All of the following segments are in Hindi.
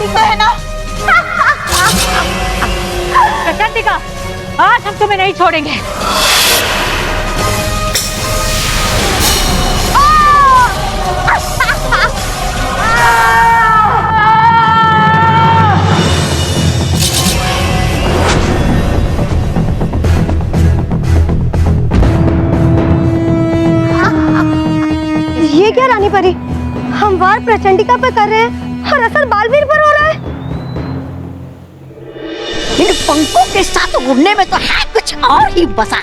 ठीक तो है ना? प्रचंडिका, आज हम तुम्हें नहीं छोड़ेंगे। ये क्या रानी परी, हम वार प्रचंडिका पे कर रहे हैं और असर बालवीर पर हो रहा है। इन पंखों के साथ उड़ने में तो है कुछ और ही बसा।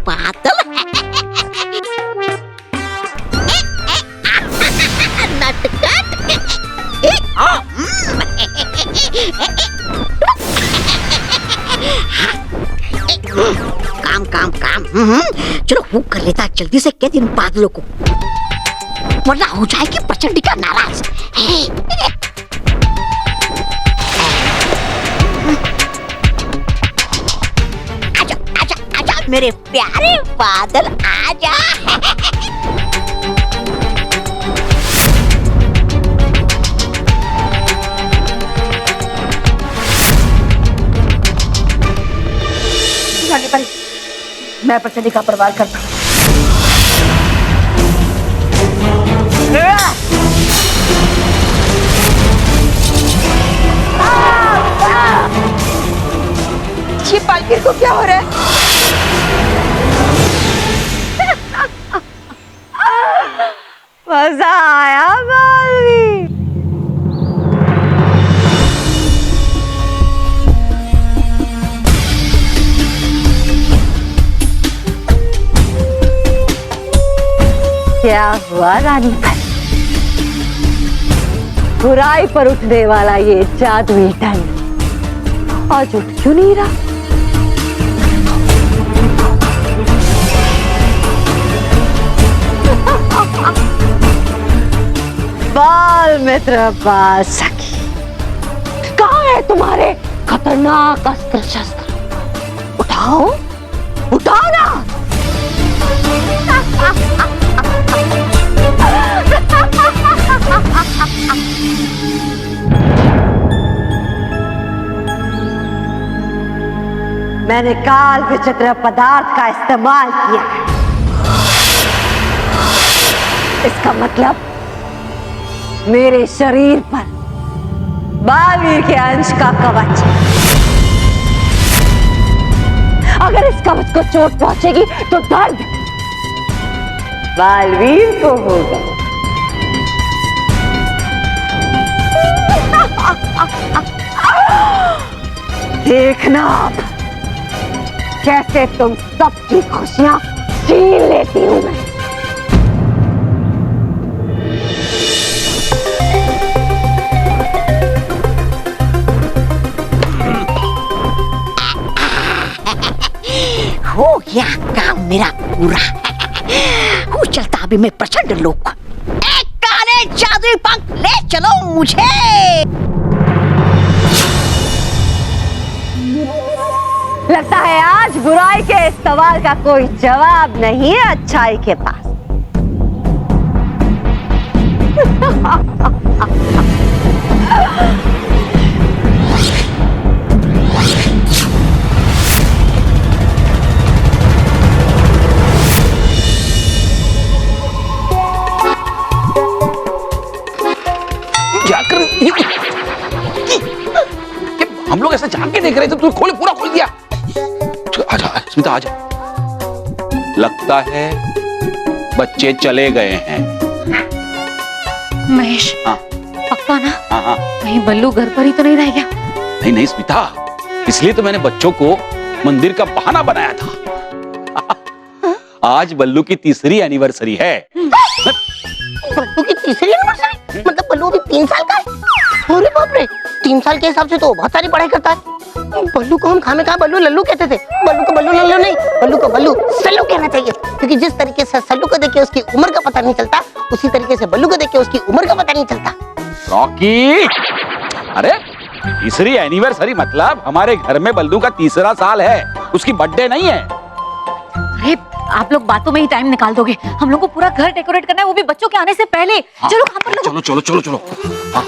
बादल काम काम काम। चलो हुक कर लेता जल्दी से कह इन बादलों को, वरना हो जाएगी प्रचंडिका नाराज। आजा आजा आजा मेरे प्यारे बादल, आजा। रानी परी, मैं प्रचंडिका पर वार करता हूँ। ये बालवीर को क्या हो रहा है? मजा आया बालवीर। क्या हुआ रानी परी? बुराई पर उठने वाला ये जादुई दंड आज उठ क्यों नहीं रहा? बाल मित्र बाल सखी, कहाँ है तुम्हारे खतरनाक अस्त्र शस्त्र? उठाओ उठाओ ना। मैंने काल विचित्र पदार्थ का इस्तेमाल किया है। इसका मतलब मेरे शरीर पर बालवीर के अंश का कवच है। अगर इस कवच को चोट पहुंचेगी तो दर्द बालवीर को होगा। देखना अब कैसे तुम सबकी खुशियां छीन लेती हूं मैं। हो गया काम मेरा पूरा। हूँ चलता अभी मैं प्रचंड लोक। एक काले जादुई पंख ले चलो मुझे। लगता है आज बुराई के इस सवाल का कोई जवाब नहीं है अच्छाई के पास। हम लोग ऐसे झांक के देख रहे थे, तू खोले पूरा खोल दिया। आजा स्मिता आजा। लगता है बच्चे चले गए हैं। महेश, हाँ पक्का ना? हाँ हाँ। कहीं बल्लू घर पर ही तो नहीं रह गया? नहीं नहीं स्मिता, इसलिए तो मैंने बच्चों को मंदिर का बहाना बनाया था। आज बल्लू की तीसरी एनिवर्सरी है। बल्लू की तीसरी एनिवर्सरी? मतलब बल्लू अभी 3 साल का है? अरे बाप रे, 3 साल के हिसाब से तो बहुत सारी पढ़ाई करता है। बल्लू को हम खामे खा बल्लू लल्लू कहते थे। बल्लू को बल्लू लल्लू नहीं, बल्लू को बल्लू सल्लू कहना चाहिए, क्योंकि जिस तरीके से सल्लू को देख के उसकी उम्र का पता नहीं चलता, उसी तरीके से बल्लू को देख के उसकी उम्र का पता नहीं चलता। रॉकी, अरे तीसरी एनिवर्सरी मतलब हमारे घर में बल्लू का तीसरा साल है, उसकी बर्थडे नहीं है। अरे आप लोग बातों में ही टाइम निकाल दोगे। हम लोग को पूरा घर डेकोरेट करना है, वो भी बच्चों के आने से पहले। चलो काम पर लगो। चलो चलो चलो चलो। हाँ।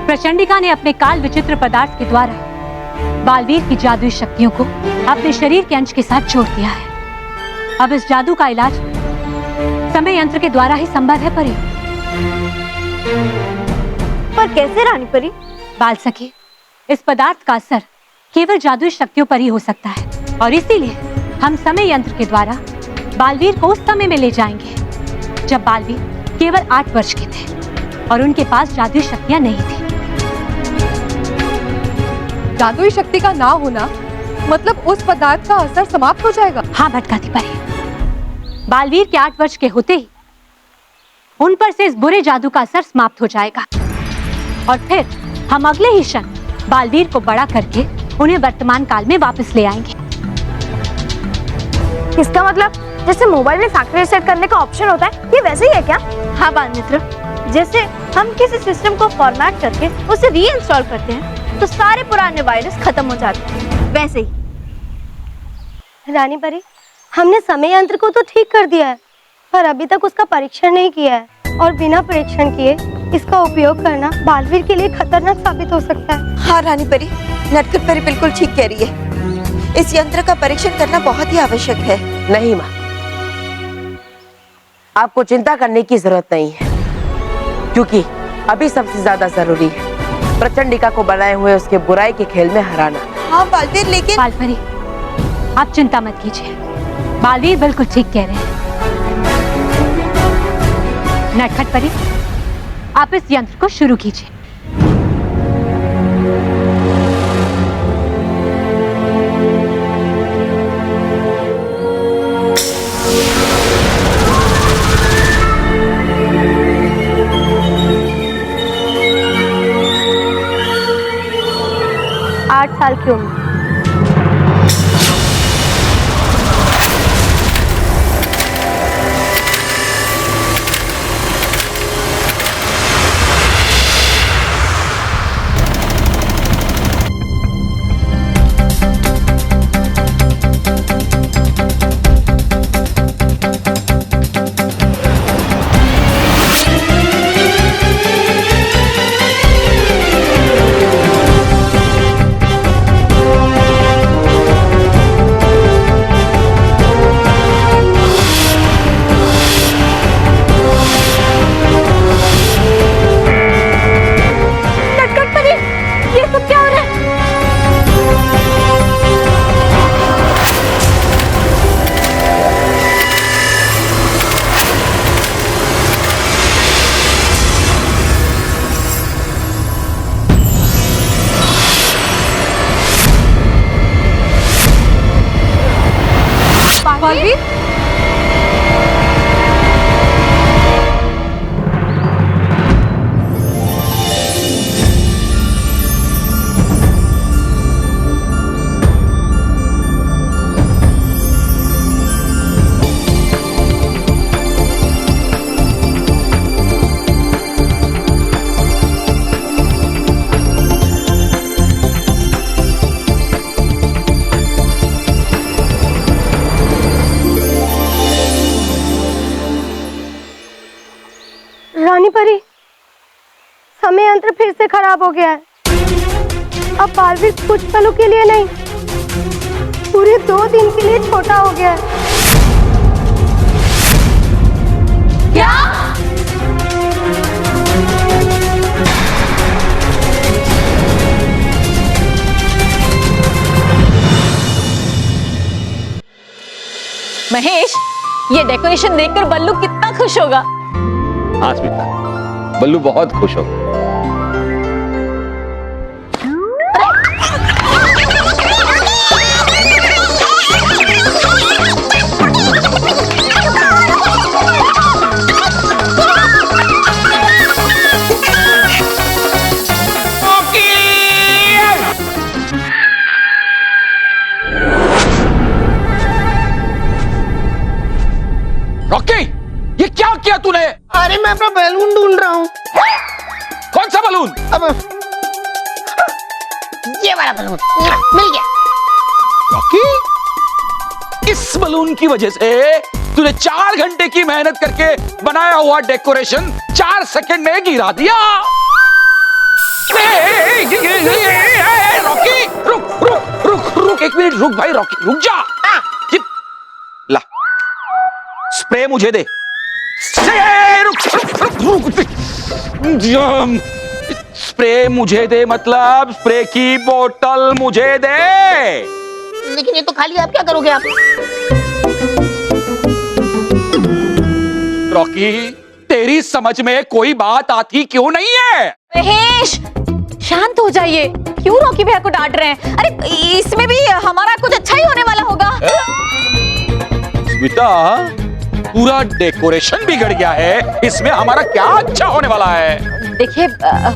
प्रचंडिका ने अपने काल विचित्र पदार्थ के द्वारा बालवीर की जादुई शक्तियों को अपने शरीर के अंश के साथ जोड़ दिया है। अब इस जादू का इलाज समय यंत्र के द्वारा ही संभव है परी। पर कैसे रानी परी? बाल सखी, इस पदार्थ का असर केवल जादुई शक्तियों पर ही हो सकता है और इसीलिए हम समय यंत्र के द्वारा बालवीर को उस समय में ले जाएंगे जब बालवीर केवल 8 वर्ष के थे और उनके पास जादुई शक्तियां नहीं थी। जादुई शक्ति का ना होना मतलब उस पदार्थ का असर समाप्त हो जाएगा। हाँ भटकाती परी, बालवीर के 8 वर्ष के होते ही उन पर से इस बुरे जादू का असर समाप्त हो जाएगा और फिर हम अगले ही क्षण बालवीर को बड़ा करके उन्हें वर्तमान काल में वापस ले आएंगे। इसका मतलब जैसे मोबाइल में फैक्ट्री सेट करने का ऑप्शन होता है, ये वैसे ही है क्या? हाँ बाल मित्र, जैसे हम किसी सिस्टम को फॉर्मेट करके उसे रीइंस्टॉल करते हैं तो सारे पुराने वायरस खत्म हो जाते हैं, वैसे ही। रानी परी, हमने समय यंत्र को तो ठीक कर दिया है पर अभी तक उसका परीक्षण नहीं किया है और बिना परीक्षण किए इसका उपयोग करना बालवीर के लिए खतरनाक साबित हो सकता है। हाँ रानी परी, नटखट परी बिल्कुल ठीक कह रही है। इस यंत्र का परीक्षण करना बहुत ही आवश्यक है। नहीं माँ, आपको चिंता करने की जरूरत नहीं है क्योंकि अभी सबसे ज्यादा जरूरी है प्रचंडिका को बनाए हुए उसके बुराई के खेल में हराना। हाँ बालवीर, लेकिन बालपरी, आप चिंता मत कीजिए, बालवीर बिल्कुल ठीक कह रहे हैं। नटखट परी, आप इस यंत्र को शुरू कीजिए। आठ साल की उम्र। बालवीर, रानी परी, समय यंत्र फिर से खराब हो गया है। अब बालवीर कुछ पलों के लिए नहीं, पूरे 2 दिन के लिए छोटा हो गया है। क्या? महेश, ये डेकोरेशन देखकर बल्लू कितना खुश होगा। हाँ स्मिता, बल्लू बहुत खुश होगा। रॉकी, ये क्या किया तूने? अरे मैं अपना बैलून ढूंढ रहा हूँ। कौन सा बलून? अब ये वाला बलून मिल गया। रॉकी, इस बलून की वजह से तूने 4 घंटे की मेहनत करके बनाया हुआ डेकोरेशन 4 सेकंड में गिरा दिया। रॉकी, रुक रुक रुक रुक, 1 मिनट रुक भाई, रॉकी रुक जा। ला, स्प्रे मुझे दे। स्प्रे मुझे दे, मतलब स्प्रे की बोतल मुझे दे। लेकिन ये तो खाली, आप क्या करोगे आप? रॉकी, तेरी समझ में कोई बात आती क्यों नहीं है? महेश, शांत हो जाइए। क्यों रॉकी भैया को डांट रहे हैं? अरे इसमें भी हमारा कुछ अच्छा ही होने वाला होगा। स्मिता, पूरा डेकोरेशन बिगड़ गया है, इसमें हमारा क्या अच्छा होने वाला है? देखिए,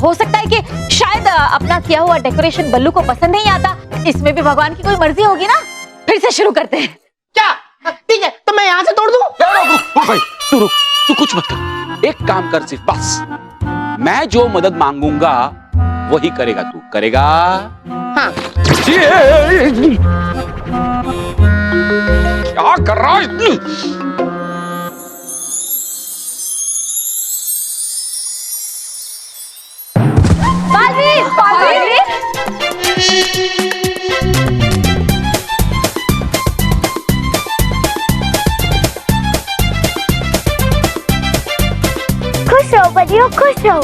हो सकता है कि शायद अपना किया हुआ डेकोरेशन बल्लू को पसंद नहीं आता। इसमें भी भगवान की कोई मर्जी होगी ना। फिर से शुरू करते हैं। क्या? ठीक है, तो मैं यहाँ से तोड़ दूं? रुक भाई, तू रुक, तू कुछ मत कर। एक काम कर सिर्फ, बस मैं जो मदद मांगूंगा वही करेगा। तू करेगा? हाँ। क्या कर रहा है? बालवीर, बालवीर। खुश रहो बच्चियों, खुश रहो।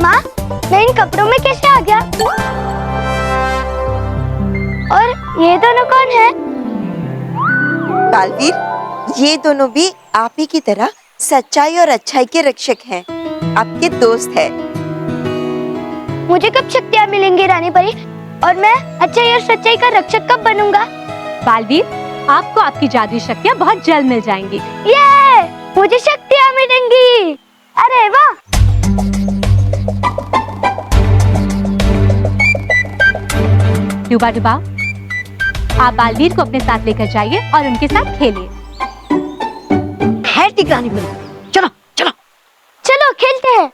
माँ, मैं इन कपड़ों में कैसे आ गया? और ये दोनों कौन है? बालवीर, ये दोनों भी आप ही की तरह सच्चाई और अच्छाई के रक्षक हैं, आपके दोस्त हैं। मुझे कब शक्तियाँ मिलेंगी रानी परी? और मैं अच्छाई और सच्चाई का रक्षक कब बनूंगा? बालवीर, आपको आपकी जादुई शक्तियाँ बहुत जल्द मिल जाएंगी। ये मुझे शक्तियाँ मिलेंगी। अरे वाह! डूबा डूबा, आप बालवीर को अपने साथ लेकर जाइए और उनके साथ खेलिए। है ठीक रानी परी, चलो चलो चलो खेलते हैं।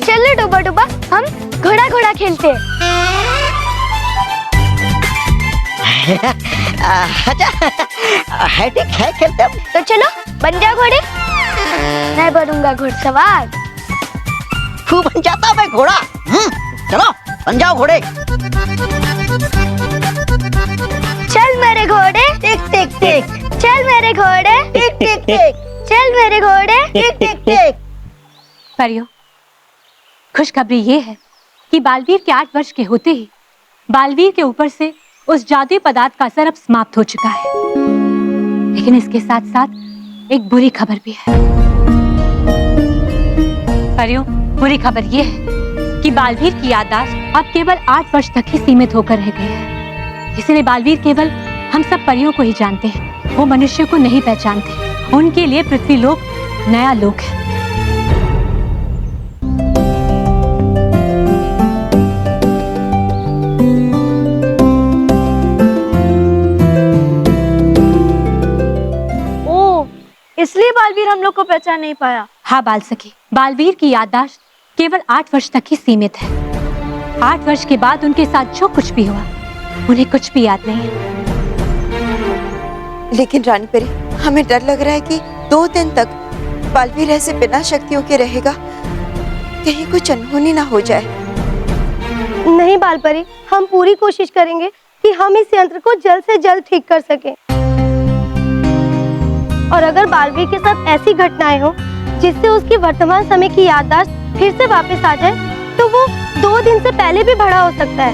चलो डूबा डूबा, हम घोड़ा घोड़ा खेलते हैं। अच्छा है ठीक है, खेलते हैं। तो चलो बन जा घोड़े। मैं बनूंगा घुड़सवार। तू बन जाता मैं घोड़ा। चलो बन जाओ घोड़े। चल मेरे घोड़े, टिक टिक टिक, चल मेरे घोड़े, टिक टिक टिक, चल मेरे घोड़े। टिक टिक टिक। परियों, खुशखबरी ये है कि बालवीर के 8 वर्ष के होते ही बालवीर के ऊपर से उस जादुई पदार्थ का असर अब समाप्त हो चुका है। लेकिन इसके साथ साथ एक बुरी खबर भी है। परियों, बुरी खबर ये है कि बालवीर की याददाश्त अब केवल 8 वर्ष तक ही सीमित होकर रह गई है। इसलिए बालवीर केवल हम सब परियों को ही जानते हैं, वो मनुष्य को नहीं पहचानते। उनके लिए पृथ्वी लोक नया लोक है। इसलिए बालवीर हम लोग को पहचान नहीं पाया। हाँ बाल सखी, बालवीर की याददाश्त केवल 8 वर्ष तक ही सीमित है। 8 वर्ष के बाद उनके साथ जो कुछ भी हुआ, उन्हें कुछ भी याद नहीं है। लेकिन रानी परी, हमें डर लग रहा है कि 2 दिन तक बालवीर ऐसे बिना शक्तियों के रहेगा, कहीं कुछ अनहोनी ना हो जाए। नहीं बालपरी, हम पूरी कोशिश करेंगे कि हम इस यंत्र को जल्द से जल्द ठीक कर सकें। और अगर बालवीर के साथ ऐसी घटनाएं हो जिससे उसकी वर्तमान समय की याददाश्त फिर से वापस आ जाए, तो वो 2 दिन से पहले भी बड़ा हो सकता है।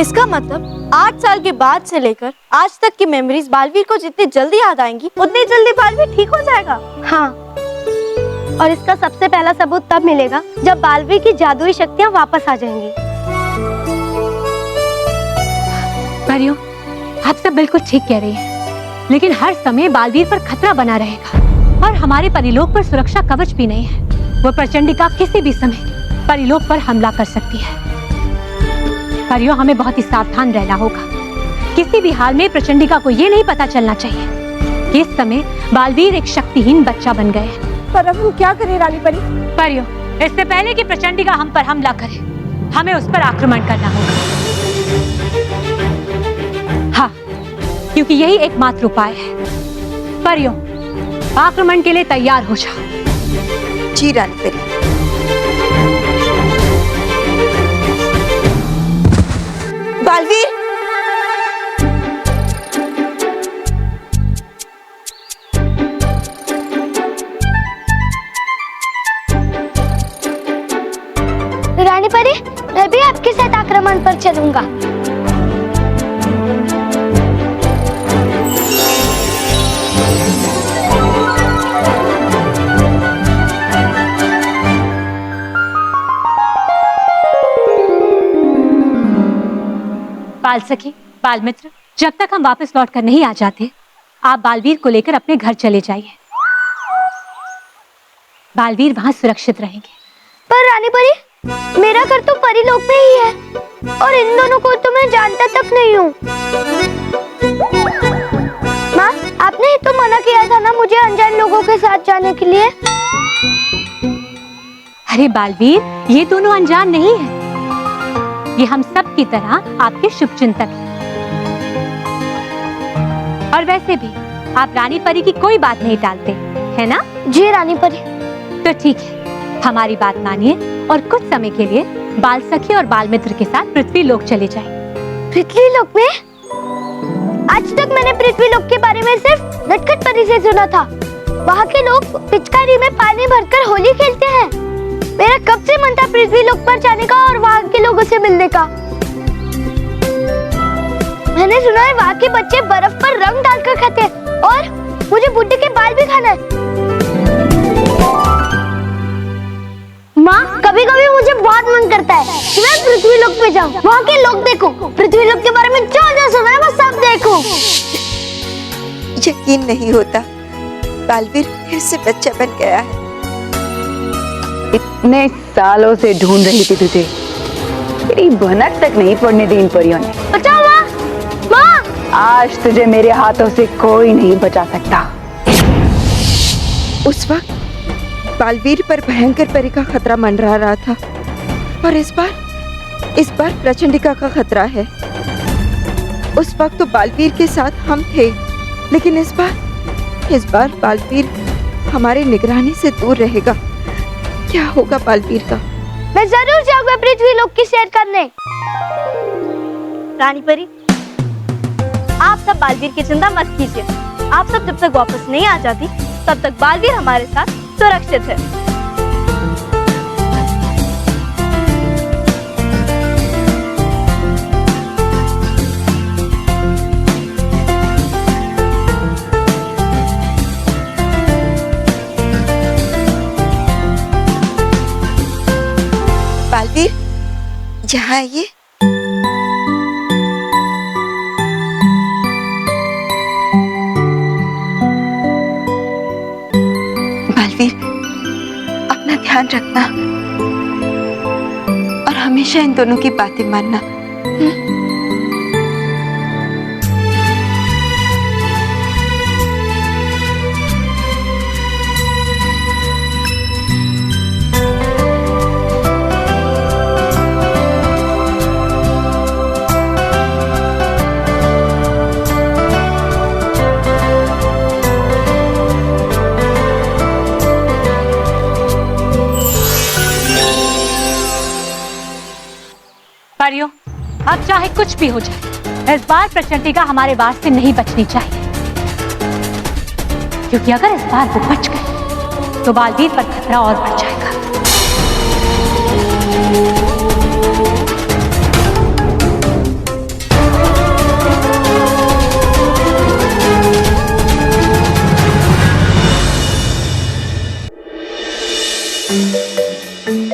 इसका मतलब 8 साल के बाद से लेकर आज तक की मेमोरीज बालवीर को जितनी जल्दी याद आएंगी, उतनी जल्दी बालवीर ठीक हो जाएगा। हाँ, और इसका सबसे पहला सबूत तब मिलेगा जब बालवीर की जादुई शक्तियाँ वापस आ जाएंगी। परियों, आप सब बिल्कुल ठीक कह रही हैं, लेकिन हर समय बालवीर पर खतरा बना रहेगा और हमारे परिलोक पर सुरक्षा कवच भी नहीं है। वो प्रचंडिका किसी भी समय परिलोक पर हमला कर सकती है। परियों, हमें बहुत ही सावधान रहना होगा। किसी भी हाल में प्रचंडिका को ये नहीं पता चलना चाहिए कि इस समय बालवीर एक शक्तिहीन बच्चा बन गए हैं। पर अब हम क्या करें रानी परी? परियों, इससे पहले कि प्रचंडिका हम पर हमला करे, हमें उस पर आक्रमण करना होगा। हाँ, क्योंकि यही एकमात्र उपाय है। परियों, आक्रमण के लिए तैयार हो जाओ। जी रानी परी। बालवीर, रानी परी, मैं भी आपके साथ आक्रमण पर चलूंगा। बाल सखी, बाल मित्र, जब तक हम वापस लौट कर नहीं आ जाते, आप बालवीर को लेकर अपने घर चले जाइए। बालवीर वहां सुरक्षित रहेंगे। पर रानी परी, मेरा घर तो परीलोक में ही है और इन दोनों को तो मैं जानता तक नहीं हूँ। माँ, आपने तो मना किया था ना मुझे अनजान लोगों के साथ जाने के लिए। अरे बालवीर, ये दोनों अनजान नहीं है। ये हम सब की तरह आपके शुभचिंतक हैं। और वैसे भी आप रानी परी की कोई बात नहीं टालते, है ना? जी रानी परी। तो ठीक है, हमारी बात मानिए और कुछ समय के लिए बाल सखी और बाल मित्र के साथ पृथ्वी लोक चले जाएं। पृथ्वी लोक में? आज तक मैंने पृथ्वी लोक के बारे में सिर्फ नटखट परी से सुना था। वहाँ के लोग पिचकारी में पानी भरकर होली खेलते हैं। मेरा कब से मन था पृथ्वी लोक पर जाने का और वहाँ के लोगों से मिलने का। मैंने सुना है वहाँ के बच्चे बर्फ पर रंग डालकर खाते हैं और मुझे बुड्ढे के बाल भी खाना है। माँ, कभी कभी मुझे बहुत मन करता है कि मैं पृथ्वी लोक पे जाऊँ, वहाँ के लोग देखूं, पृथ्वी लोक के बारे में जो जो सुना है वो सब देखूं। यकीन नहीं होता, बालवीर फिर से बच्चा बन गया है। इतने सालों से ढूंढ रही थी तुझे, तेरी भनक तक नहीं पड़ने दी इन परियों ने। बचाओ माँ, माँ। आज तुझे मेरे हाथों से कोई नहीं बचा सकता। उस वक्त बालवीर पर भयंकर परी का खतरा मंडरा रहा था और इस बार प्रचंडिका का खतरा है। उस वक्त तो बालवीर के साथ हम थे, लेकिन इस बार बालवीर हमारी निगरानी से दूर रहेगा। क्या होगा बालवीर का? मैं जरूर जाऊंगा पृथ्वी लोक की सैर करने। रानी परी, आप सब बालवीर की चिंता मत कीजिए। आप सब जब तक वापस नहीं आ जाती, तब तक बालवीर हमारे साथ सुरक्षित है। बालवीर, यहाँ आइए। बालवीर, अपना ध्यान रखना और हमेशा इन दोनों की बातें मानना। परियों, अब चाहे कुछ भी हो जाए, इस बार प्रचंडिका हमारे वार से नहीं बचनी चाहिए। क्योंकि अगर इस बार वो बच गए तो बालवीर पर खतरा और बढ़ जाएगा।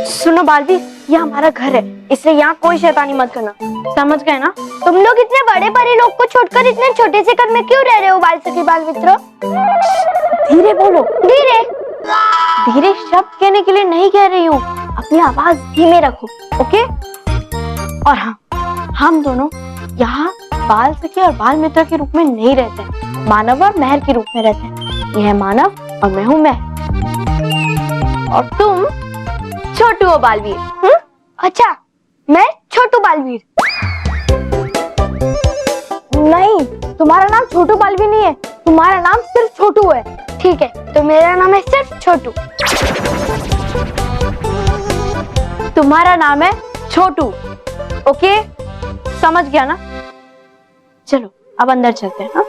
सुनो बालवीर, ये हमारा घर है, इसलिए यहाँ कोई शैतानी मत करना, समझ गए ना? तुम लोग इतने बड़े परी लोग को छोड़कर इतने छोटे से घर में क्यों रह रहे हो बाल सखी बाल मित्रों? धीरे बोलो। धीरे धीरे शब्द कहने के लिए नहीं कह रही हूँ, अपनी आवाज धीमे रखो, ओके? और हाँ, हम दोनों यहाँ बाल सखी और बाल मित्र के रूप में नहीं रहते हैं, मानव और महर के रूप में रहते हैं। यह है मानव और मैं हूँ महर। और तुम छोटू हो बालवीर। अच्छा, मैं छोटू बालवीर। नहीं, तुम्हारा नाम छोटू बालवीर नहीं है, तुम्हारा नाम सिर्फ छोटू है। ठीक है, तो मेरा नाम है सिर्फ छोटू। तुम्हारा नाम है छोटू। ओके, समझ गया ना? चलो अब अंदर चलते हैं। हाँ?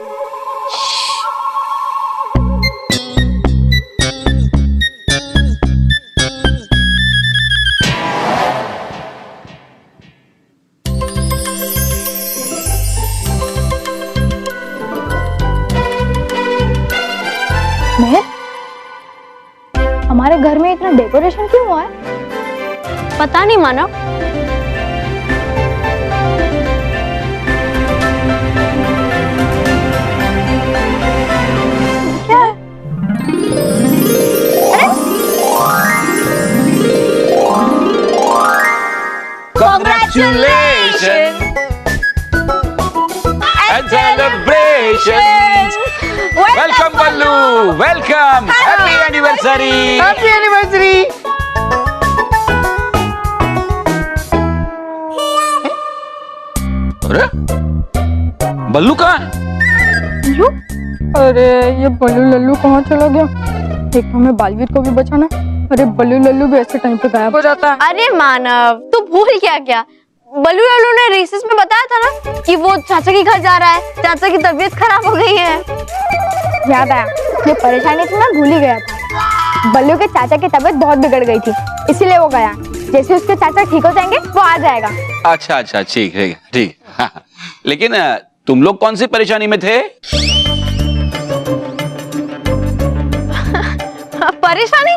महर, हमारे घर में इतना डेकोरेशन क्यों हुआ है? पता नहीं मानव। क्या? Congratulations and celebrations. Welcome Ballu, welcome. Happy anniversary. Happy anniversary. अरे बल्लू कहाँ है? अरे ये बल्लू लल्लू कहाँ चला गया? एक तो हमें बालवीर को भी बचाना है। अरे बल्लू लल्लू भी ऐसे टाइम पे गायब हो जाता है। अरे मानव, तू भूल क्या? बल्लू लल्लू ने रिसेस में बताया था ना कि वो चाचा के घर जा रहा है, चाचा की तबीयत खराब हो गई है। याद आया, ये परेशानी थी ना, भूल ही गया था। बल्लू के चाचा की तबीयत बहुत बिगड़ गई थी, इसीलिए वो गया। जैसे उसके चाचा ठीक हो जाएंगे वो आ जाएगा। अच्छा, ठीक है, ठीक। हाँ, लेकिन तुम लोग कौन सी परेशानी में थे? परेशानी?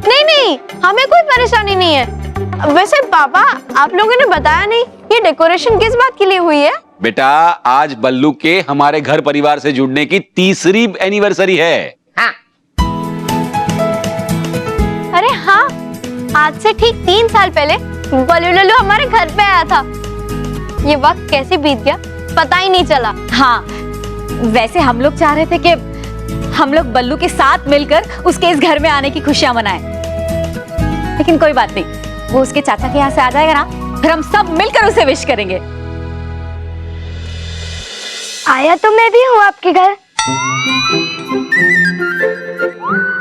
नहीं, हमें कोई परेशानी नहीं है। वैसे पापा, आप लोगों ने बताया नहीं ये डेकोरेशन किस बात के लिए हुई है? बेटा, आज बल्लू के हमारे घर परिवार से जुड़ने की 3री एनिवर्सरी है। हाँ। अरे हाँ, आज से ठीक 3 साल पहले बल्लू लल्लू हमारे घर पे आया था। ये वक्त कैसे बीत गया पता ही नहीं चला। हाँ, वैसे हम लोग चाह रहे थे कि हम लोग बल्लू के साथ मिलकर उसके इस घर में आने की खुशियां मनाएं, लेकिन कोई बात नहीं, वो उसके चाचा के यहाँ से आ जाएगा ना, फिर हम सब मिलकर उसे विश करेंगे। आया तो मैं भी हूँ आपके घर,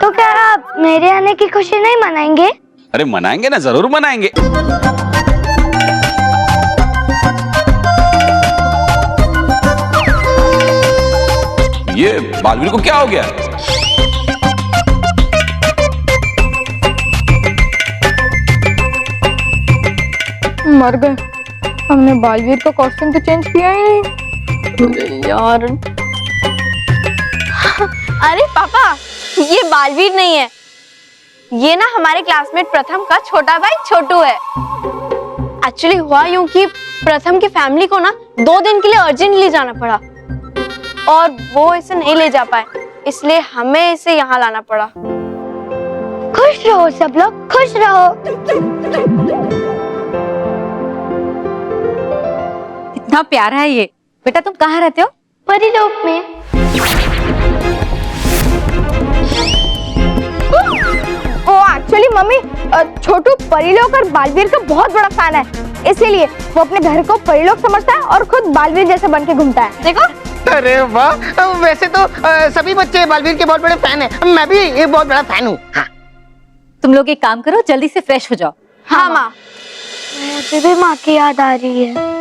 तो क्या आप मेरे आने की खुशी नहीं मनाएंगे? अरे मनाएंगे ना, जरूर मनाएंगे। ये बालवीर को क्या हो गया? मर गए। हमने बालवीर का कॉस्ट्यूम तो चेंज किया ही नहीं। यार। अरे पापा, ये बालवीर नहीं है, ये ना हमारे क्लासमेट प्रथम का छोटा भाई छोटू है। एक्चुअली हुआ यूं कि प्रथम की फैमिली को ना 2 दिन के लिए अर्जेंटली जाना पड़ा और वो इसे नहीं ले जा पाए, इसलिए हमें इसे यहाँ लाना पड़ा। खुश रहो सब लोग, खुश रहो। इतना प्यारा है ये। बेटा तुम कहाँ रहते हो? परिलोक में। ओ एक्चुअली मम्मी, छोटू परिलोक और बालवीर का बहुत बड़ा फैन है, इसीलिए वो अपने घर को परिलोक समझता है और खुद बालवीर जैसे बन के घूमता है। देखो। अरे वाह, वैसे तो सभी बच्चे बालवीर के बहुत बड़े फैन हैं। मैं भी एक बहुत बड़ा फैन हूँ। हाँ। तुम लोग एक काम करो, जल्दी से फ्रेश हो जाओ। हाँ माँ। मुझे भी माँ की याद आ रही है।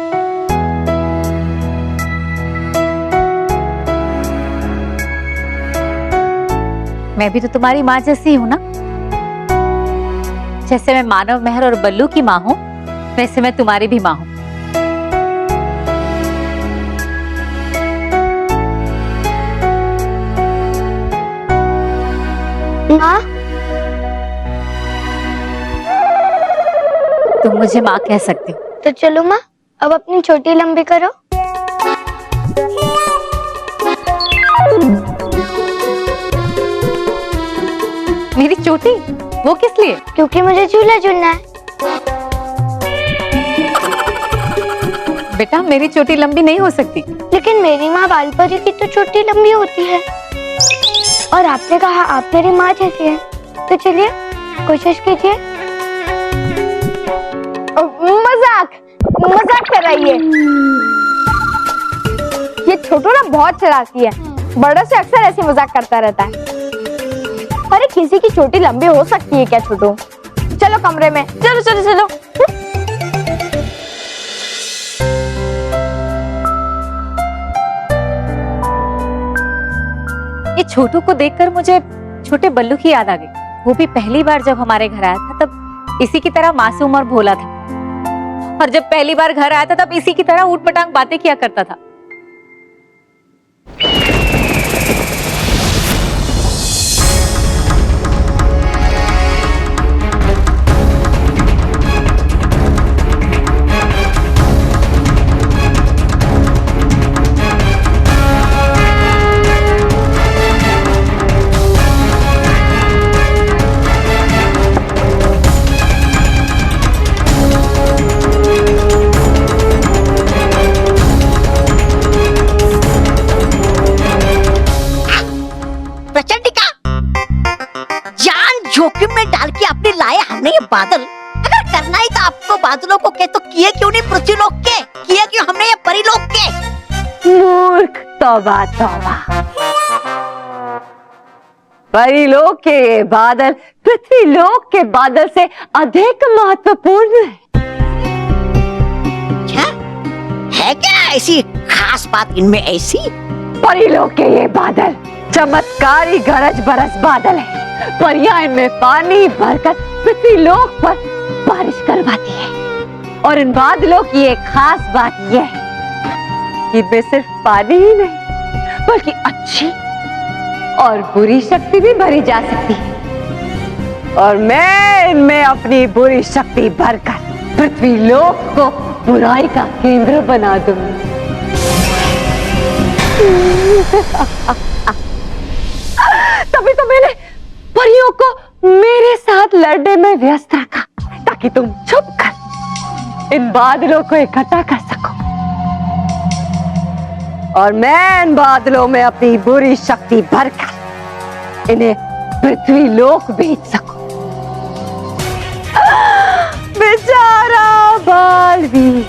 मैं भी तो तुम्हारी माँ जैसी हूँ ना। जैसे मैं मानव, महर और बल्लू की माँ हूँ, वैसे मैं तुम्हारी भी माँ हूँ। माँ, तुम मुझे माँ कह सकती हो। तो चलो माँ, अब अपनी छोटी लंबी करो। मेरी चोटी? वो किस लिए? क्योंकि मुझे झूला झूलना है। बेटा मेरी चोटी लंबी नहीं हो सकती। लेकिन मेरी माँ बाल परी की तो चोटी लंबी होती है। और आपने कहा आप मेरी माँ जैसी है, तो चलिए कोशिश कीजिए। मजाक मजाक कर रही है। ये छोटू ना बहुत शरारती है, बड़ों से अक्सर ऐसे मजाक करता रहता है। अरे किसी की चोटी लंबी हो सकती है क्या छोटू? चलो कमरे में, चलो चलो चलो। ये छोटू को देखकर मुझे छोटे बल्लू की याद आ गई। वो भी पहली बार जब हमारे घर आया था तब इसी की तरह मासूम और भोला था, और जब पहली बार घर आया था तब इसी की तरह ऊट पटांग बातें किया करता था। जोखिम में डाल के अपने लाए हमने ये बादल। अगर करना ही तो आपको बादलों को तो किए क्यों नहीं पृथ्वी लोक के, किए क्यों हमने ये परिलोक के? मूर्ख, तौबा तौबा। परिलोक के ये बादल पृथ्वी लोक के बादल से अधिक महत्वपूर्ण है क्या ऐसी खास बात इनमें ऐसी? परिलोक के ये बादल चमत्कारी गरज बरस बादल है। परियां इनमें पानी भरकर पृथ्वी लोक पर बारिश करवाती है। और इन बादलों की एक खास बात यह है कि इनमें सिर्फ पानी ही नहीं बल्कि अच्छी और बुरी शक्ति भी भरी जा सकती है। और मैं इनमें अपनी बुरी शक्ति भरकर पृथ्वी लोक को बुराई का केंद्र बना दूंगी। तभी तो मैंने परियों को मेरे साथ लड़ने में व्यस्त रखा, ताकि तुम छुप कर इन बादलों को इकट्ठा कर सको और मैं इन बादलों में अपनी बुरी शक्ति भरकर इन्हें पृथ्वी लोक भेज सकूं। बेचारा बालवीर,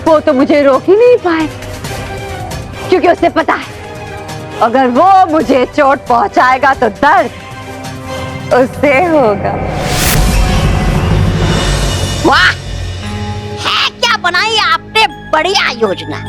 वो तो मुझे रोक ही नहीं पाए, क्योंकि उसे पता है अगर वो मुझे चोट पहुंचाएगा तो दर्द उससे होगा। वाह, है क्या बनाई आपने बढ़िया योजना।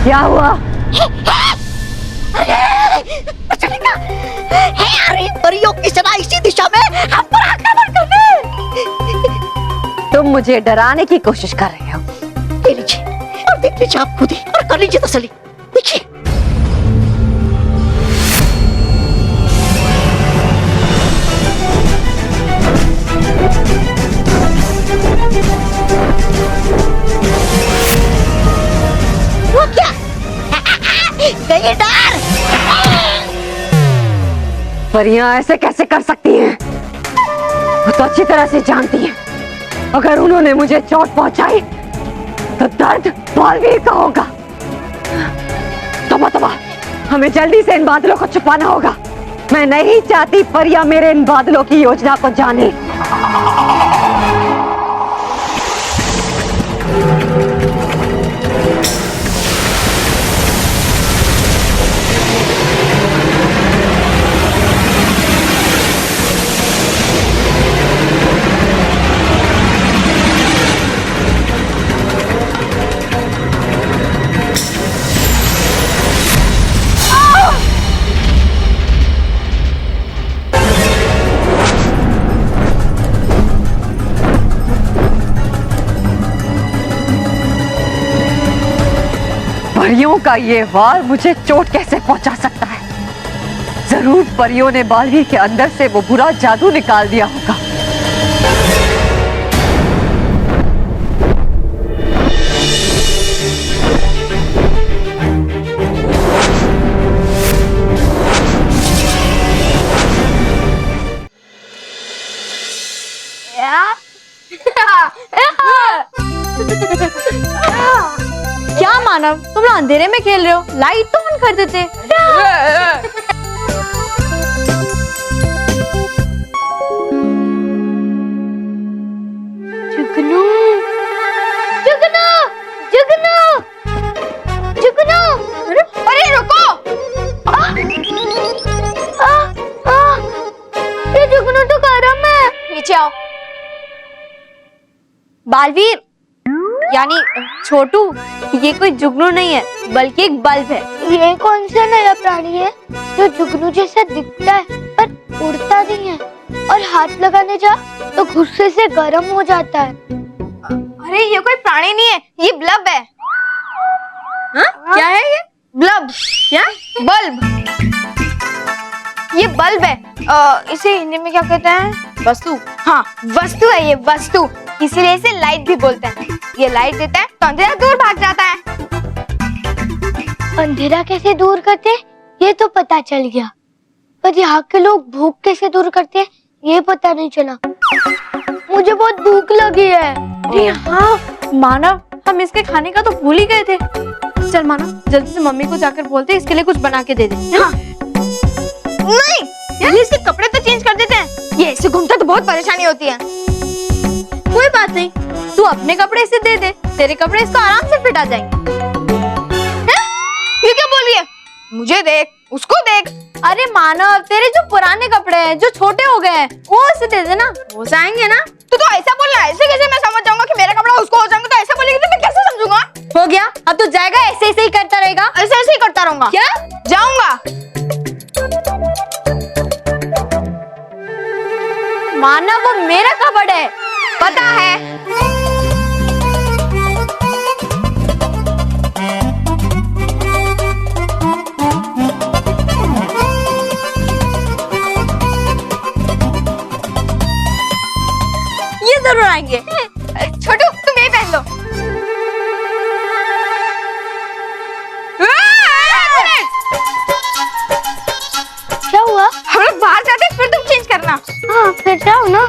क्या हुआ? अरे परियों की सेना इसी दिशा में हम पर आक्रमण करने। तुम मुझे डराने की कोशिश कर रहे हो। ले लीजिए और देख लीजिए आप खुद ही, और कर लीजिए तसल्ली। देखिए वो क्या गए डर। परियां ऐसे कैसे कर सकती हैं? वो तो अच्छी तरह से जानती हैं अगर उन्होंने मुझे चोट पहुंचाई तो दर्द बालवीर का होगा। तौबा, हमें जल्दी से इन बादलों को छुपाना होगा। मैं नहीं चाहती परियां मेरे इन बादलों की योजना को जाने। परियों का ये वार मुझे चोट कैसे पहुंचा सकता है? जरूर परियों ने बालवीर के अंदर से वो बुरा जादू निकाल दिया होगा। क्या मानव, तुम लोग अंधेरे में खेल रहे हो? लाइट तो ऑन कर देते। जुगनू, जुगनू, जुगनू, जुगनू, अरे रुको! ये जुगनू तो गरम है। नीचे आओ। बालवीर यानी छोटू, ये कोई जुगनू नहीं है बल्कि एक बल्ब है। ये कौन सा नया प्राणी है जो जुगनू जैसा दिखता है पर उड़ता नहीं है, और हाथ लगाने जा तो गुस्से से गर्म हो जाता है? अरे ये कोई प्राणी नहीं है, ये बल्ब है। हाँ? क्या है ये? बल्ब या बल्ब? ये बल्ब है। इसे हिंदी में क्या कहते हैं? वस्तु। हाँ, वस्तु है ये, वस्तु। इसीलिए इसे लाइट भी बोलते हैं। ये लाइट देता है तो अंधेरा दूर भाग जाता है। अंधेरा कैसे दूर करते ये तो पता चल गया, पर यहाँ के लोग भूख कैसे दूर करते ये पता नहीं चला। मुझे बहुत भूख लगी है। अरे हाँ मानव, हम इसके खाने का तो भूल ही गए थे। चल मानव, जल्दी से मम्मी को जाकर बोलते इसके लिए कुछ बना के दे दे। हाँ। नहीं, पहले इसके कपड़े तो चेंज कर देते हैं। ये ऐसे घूमता तो बहुत परेशानी होती है। कोई बात नहीं, तू अपने कपड़े इसे दे दे, तेरे कपड़े इसको आराम से फिट आ जाएंगे। ये क्या बोल रही है? मुझे देख, उसको देख। अरे मानव, तेरे जो पुराने कपड़े हैं, जो छोटे हो गए हैं, वो इसे दे देना, हो जाएंगे ना। तो ऐसा बोल रहा है, ऐसे कैसे मैं समझ जाऊंगा कि मेरा कपड़ा उसको हो जाएंगे? तो ऐसा बोलेगी तो मैं कैसे समझूंगा? हो गया, अब तो जाएगा, ऐसे ऐसे ही करता रहेगा। ऐसे ऐसे ही करता रहूंगा। क्या? जाऊंगा। मानव, वो मेरा कपड़ा है, पता है। ये जरूर आएंगे। छोटू, तुम ये पहन लो। क्या हुआ? हम लोग बाहर जाते हैं, फिर तुम चेंज करना। हाँ, फिर जाओ ना।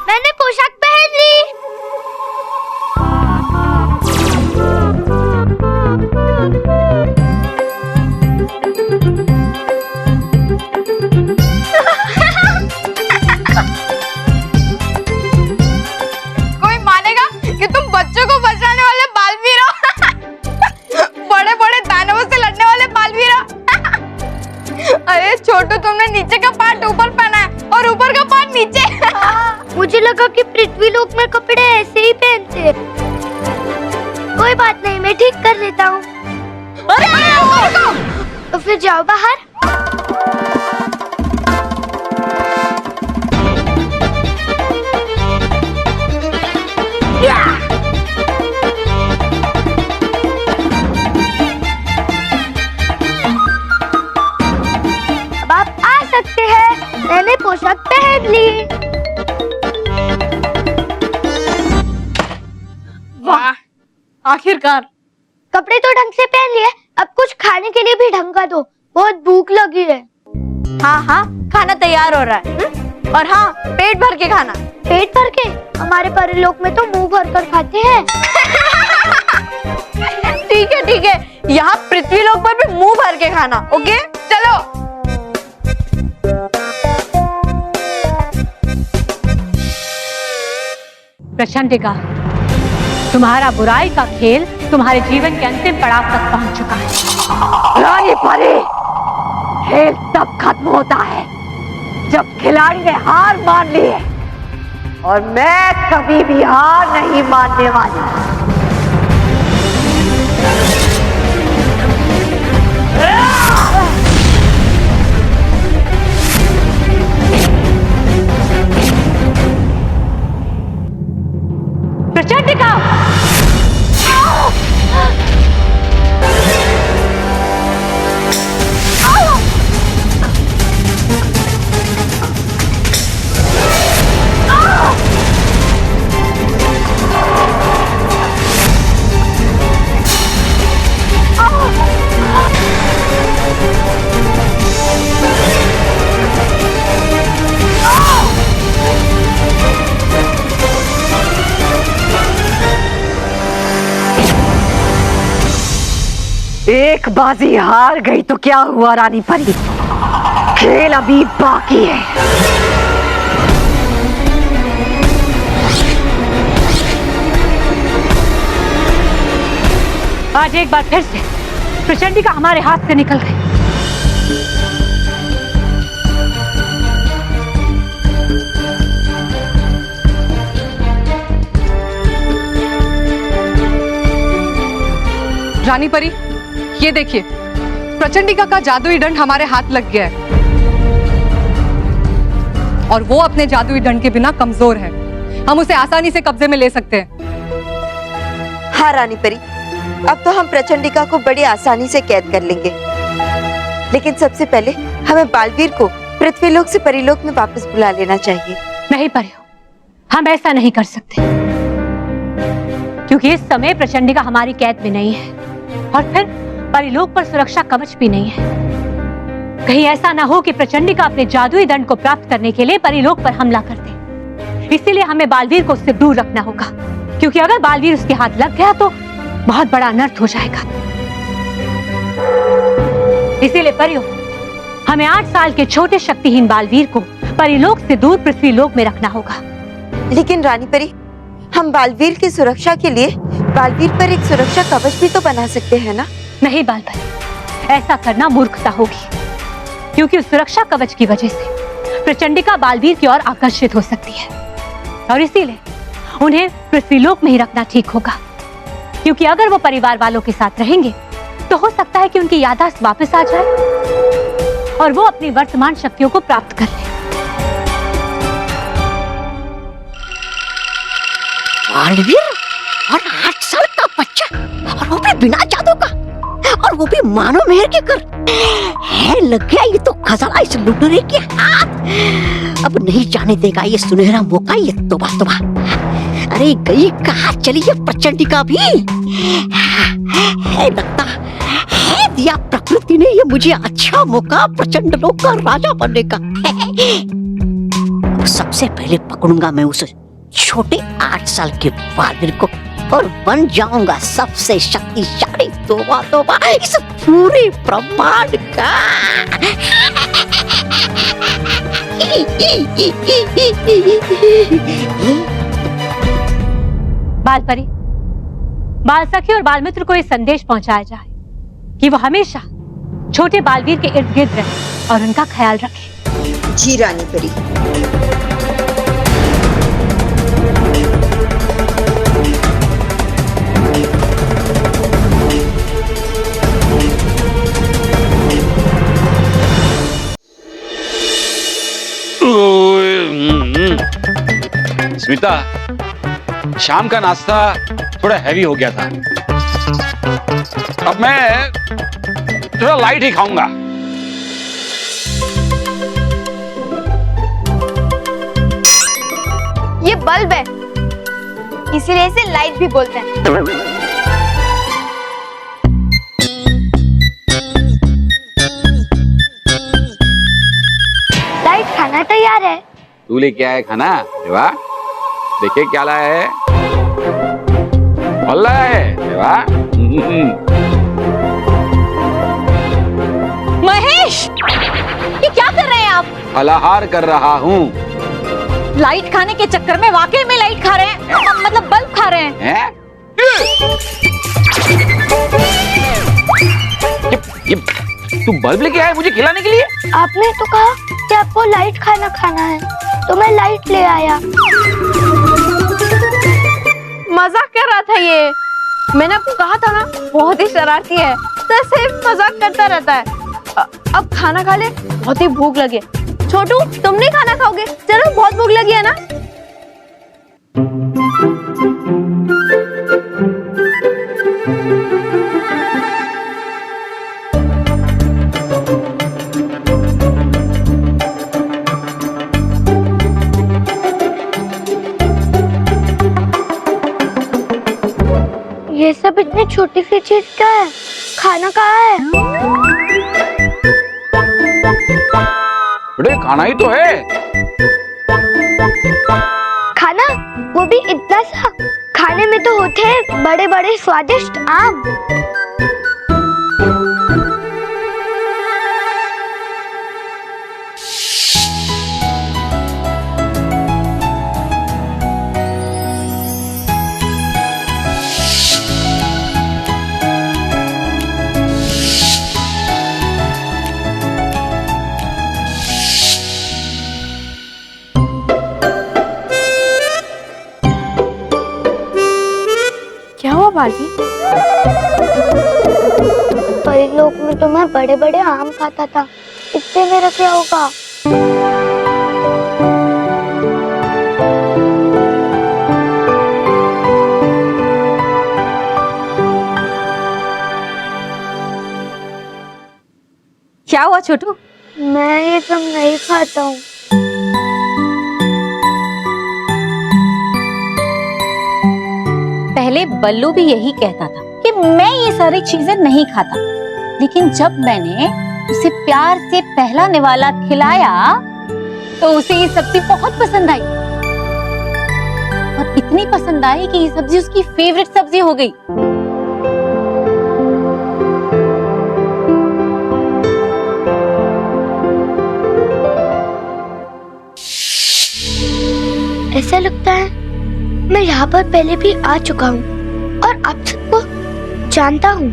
मैंने पोशाक पहन ली। कोई मानेगा कि तुम बच्चों को बचाने वाले बालवीर हो? बड़े बड़े दानवों से लड़ने वाले बालवीर हो? अरे छोटू, तुमने नीचे का पार्ट ऊपर पहना है और ऊपर का पार्ट नीचे। मुझे लगा कि पृथ्वी लोक में कपड़े ऐसे ही पहनते हैं। कोई बात नहीं, मैं ठीक कर लेता हूँ। तो फिर जाओ बाहर। अब आप आ सकते हैं, मैंने पोशाक पहन ली। वाह, आखिरकार। कपड़े तो ढंग से पहन लिए, अब कुछ खाने के लिए भी ढंग का दो, बहुत भूख लगी है। हाँ हाँ, खाना तैयार हो रहा है। और हाँ, पेट भर के खाना। पेट भर के? हमारे परलोक में तो मुंह भर कर खाते हैं। ठीक है, यहाँ पृथ्वी लोक पर भी मुंह भर के खाना। ओके, चलो। प्रचंडिका, तुम्हारा बुराई का खेल तुम्हारे जीवन के अंतिम पड़ाव तक पहुंच चुका है। रानी परी, खेल तब खत्म होता है जब खिलाड़ी ने हार मान ली है, और मैं कभी भी हार नहीं मानने वाली। एक बाजी हार गई तो क्या हुआ रानी परी, खेल अभी बाकी है। आज एक बार फिर से प्रचंडिका हमारे हाथ से निकल गई। रानी परी, ये देखिए, प्रचंडिका का जादुई दंड हमारे हाथ लग गया है और वो अपने जादुई दंड के बिना कमजोर है। हम उसे आसानी से कब्जे में ले सकते हैं। हाँ रानी परी, अब तो हम प्रचंडिका को बड़ी आसानी से कैद कर लेंगे, लेकिन सबसे पहले हमें बालवीर को पृथ्वीलोक से परीलोक में वापस बुला लेना चाहिए। नहीं परियो, हम ऐसा नहीं कर सकते, क्योंकि इस समय प्रचंडिका हमारी कैद में नहीं है और फिर परीलोक पर सुरक्षा कवच भी नहीं है। कहीं ऐसा ना हो कि प्रचंडिका अपने जादुई दंड को प्राप्त करने के लिए परीलोक पर हमला कर दे। इसीलिए हमें बालवीर को उससे दूर रखना होगा, क्योंकि अगर बालवीर उसके हाथ लग गया तो बहुत बड़ा अनर्थ हो जाएगा। इसीलिए परियो, हमें 8 साल के छोटे शक्तिहीन बालवीर को परीलोक से दूर पृथ्वीलोक में रखना होगा। लेकिन रानी परी, हम बालवीर की सुरक्षा के लिए बालवीर पर एक सुरक्षा कवच भी तो बना सकते हैं ना? नहीं बालपरी, ऐसा करना मूर्खता होगी, क्योंकि उस सुरक्षा कवच की वजह से प्रचंडिका बालवीर की ओर आकर्षित हो सकती है और इसीलिए उन्हें पृथ्वीलोक में ही रखना ठीक होगा, क्योंकक्योंकि अगर वो परिवार वालों के साथ रहेंगे तो हो सकता है कि उनकी याददाश्त वापस आ जाए और वो अपनी वर्तमान शक्तियों को प्राप्त कर ले। बालवीर और 8 साल का बच्चा, और वो भी बिना जादू का, और वो भी मानो मेहर के कर है। लग गया ये तो खजाना इस लुटेरे के हाथ। अब नहीं जाने देगा ये सुनहरा मौका। ये तोबा तोबा, अरे गई कहाँ चली है प्रचंडिका भी? है लगता है दिया प्रकृति ने ये मुझे अच्छा मौका प्रचंड लोक का राजा बनने का। सबसे पहले पकड़ूंगा मैं उस छोटे 8 साल के बालवीर को और बन जाऊंगा सबसे शक्तिशाली तोबा तोबा इस पूरे ब्रह्मांड का। बालपरी, बाल सखी और बाल मित्र को ये संदेश पहुंचाया जाए कि वो हमेशा छोटे बालवीर के इर्द गिर्द रहे और उनका ख्याल रखे। जी रानी परी। स्मिता, शाम का नाश्ता थोड़ा हैवी हो गया था, अब मैं थोड़ा लाइट ही खाऊंगा। ये बल्ब है, इसीलिए इसे लाइट भी बोलते हैं। लाइट खाना तैयार है। तू ले क्या है खाना? देवा, देखिए क्या लाया है। फल लाया है देवा। महेश, ये क्या कर रहे हैं आप? फलाहार कर रहा हूँ। लाइट खाने के चक्कर में वाकई में लाइट खा रहे हैं, मतलब बल्ब खा रहे हैं। हैं? ये तू बल्ब लेके आया मुझे खिलाने के लिए? आपने तो कहा कि आपको लाइट खाना खाना है, तो मैं लाइट ले आया। मजाक कर रहा था ये। मैंने आपको कहा था ना, बहुत ही शरारती है, तो ऐसे मजाक करता रहता है। अब खाना खा ले, बहुत ही भूख लगी है। छोटू, तुम नहीं खाना खाओगे? चलो, बहुत भूख लगी है ना। ये सब इतनी छोटी सी चीज क्या है? खाना कहाँ है? बेटे खाना ही तो है। खाना? वो भी इतना सा? खाने में तो होते हैं बड़े बड़े स्वादिष्ट आम। बालवीर? परिलोक में तो मैं बड़े बड़े आम खाता था, इतने मेरा क्या होगा? क्या हुआ छोटू? मैं ये सब नहीं खाता हूँ। पहले बल्लू भी यही कहता था कि मैं ये सारी चीजें नहीं खाता, लेकिन जब मैंने उसे प्यार से पहला निवाला खिलाया तो उसे ये सब्जी बहुत पसंद आई, और इतनी पसंद आई कि ये सब्जी उसकी फेवरेट सब्जी हो गई। ऐसा लगता है मैं यहाँ पर पहले भी आ चुका हूँ और आप सबको जानता हूँ।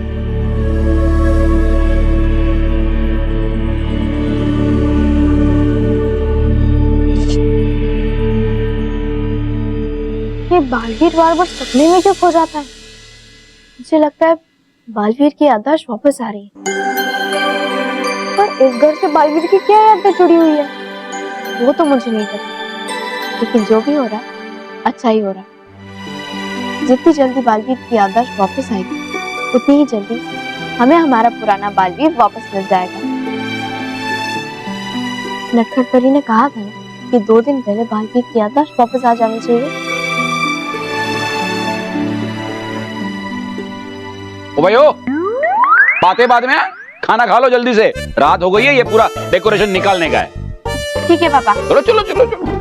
ये बालवीर बार बार सपने में क्यों खो जाता है? मुझे लगता है बालवीर की याददाश्त वापस आ रही है। पर इस घर से बालवीर की क्या याददाश्त जुड़ी हुई है वो तो मुझे नहीं पता, लेकिन जो भी हो रहा है अच्छा ही हो रहा है। जितनी जल्दी बालवीर की याददाश्त वापस आएगी उतनी ही जल्दी हमें हमारा पुराना बालवीर वापस मिल जाएगा। नटखट परी ने कहा था ना कि 2 दिन पहले बालवीर की याददाश्त वापस आ जानी चाहिए। ओ भाई ओ, बातें बाद में, खाना खा लो जल्दी से, रात हो गई है, ये पूरा डेकोरेशन निकालने का है। ठीक है पापा। चलो चलो चलो चलो।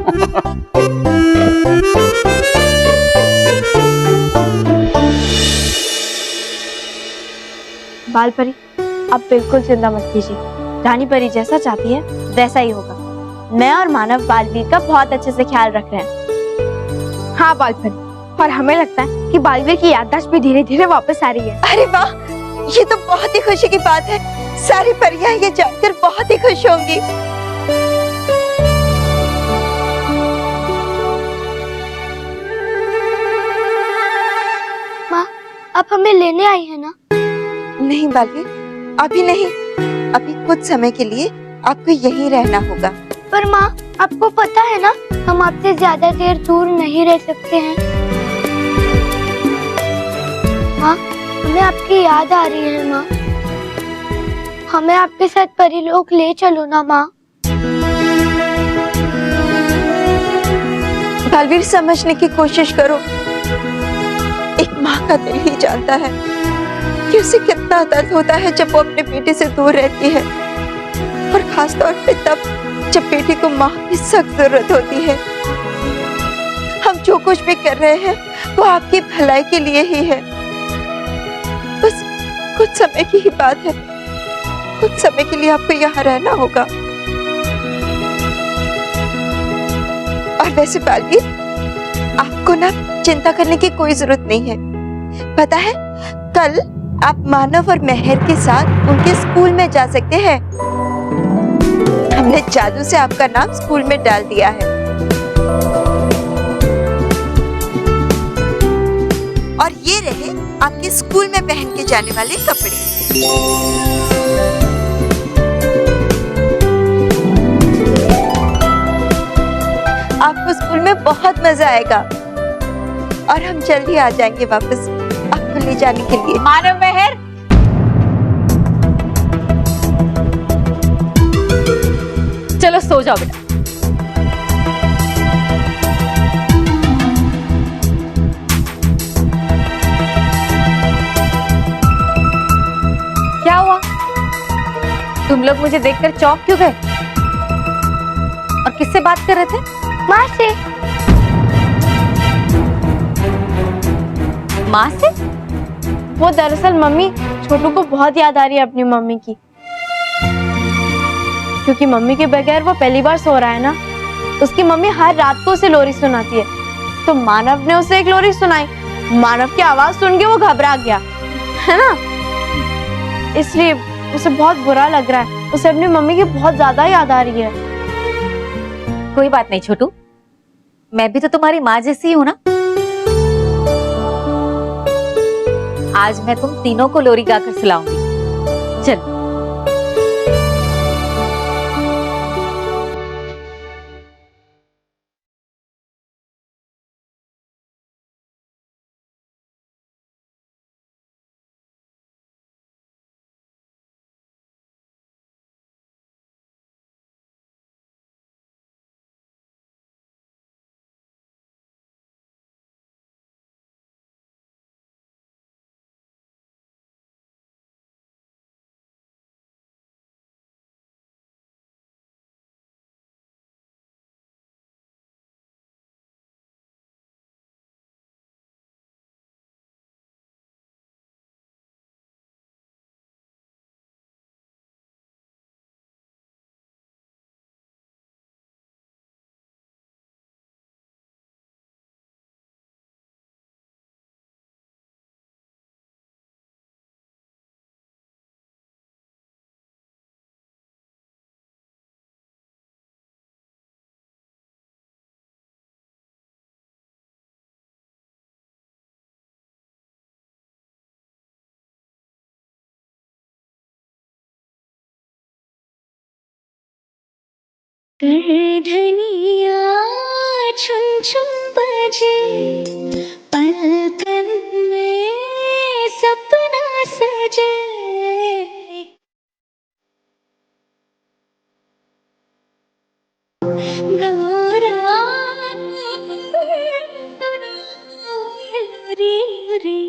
बाल परी अब बिल्कुल चिंता मत कीजिए, रानी परी जैसा चाहती है वैसा ही होगा। मैं और मानव बालवीर का बहुत अच्छे से ख्याल रख रहे हैं। हाँ बाल परी, और हमें लगता है कि बालवीर की याददाश्त भी धीरे धीरे वापस आ रही है। अरे वाह, ये तो बहुत ही खुशी की बात है। सारी परियां ये जानकर बहुत ही खुश होंगी। माँ, आप हमें लेने आई है ना? नहीं बालवीर, अभी नहीं, अभी कुछ समय के लिए आपको यहीं रहना होगा। पर माँ, आपको पता है ना हम आपसे ज्यादा देर दूर नहीं रह सकते हैं। माँ, हमें आपकी याद आ रही है माँ, हमें आपके साथ परिलोक ले चलो ना माँ। बालवीर, समझने की कोशिश करो। एक माँ का दिल ही जानता है कि उसे कितना दर्द होता है जब वो अपने बेटे से दूर रहती है, और खास तौर पे तब जब बेटे को माँ की सख्त जरूरत होती है। हम जो कुछ भी कर रहे हैं वो आपकी भलाई के लिए ही है। बस कुछ समय की ही बात है, कुछ समय के लिए आपको यहाँ रहना होगा। और वैसे बालवीर, आपको ना चिंता करने की कोई जरूरत नहीं है। पता है, कल आप मानव और मेहर के साथ उनके स्कूल में जा सकते हैं। हमने जादू से आपका नाम स्कूल में डाल दिया है। और ये रहे आपके स्कूल में पहन के जाने वाले कपड़े। आपको स्कूल में बहुत मजा आएगा, और हम जल्दी आ जाएंगे वापस आपको ले जाने के लिए। मानव, मेहर, चलो सो जाओ बेटा। क्या हुआ? तुम लोग मुझे देखकर चौंक क्यों गए? और किससे बात कर रहे थे? माँ से। माँ से? वो दरअसल मम्मी, छोटू को बहुत याद आ रही है अपनी मम्मी की, क्योंकि मम्मी के बगैर वो पहली बार सो रहा है ना। उसकी मम्मी हर रात को उसे लोरी सुनाती है, तो मानव ने उसे एक लोरी सुनाई। मानव की आवाज सुन के वो घबरा गया, है ना, इसलिए उसे बहुत बुरा लग रहा है। उसे अपनी मम्मी की बहुत ज्यादा याद आ रही है। कोई बात नहीं छोटू, मैं भी तो तुम्हारी माँ जैसी हूँ ना। आज मैं तुम तीनों को लोरी गाकर सुलाऊंगी। चल। धनिया छुन छुन बजे पलकन में सपना सजे गौरा रे रे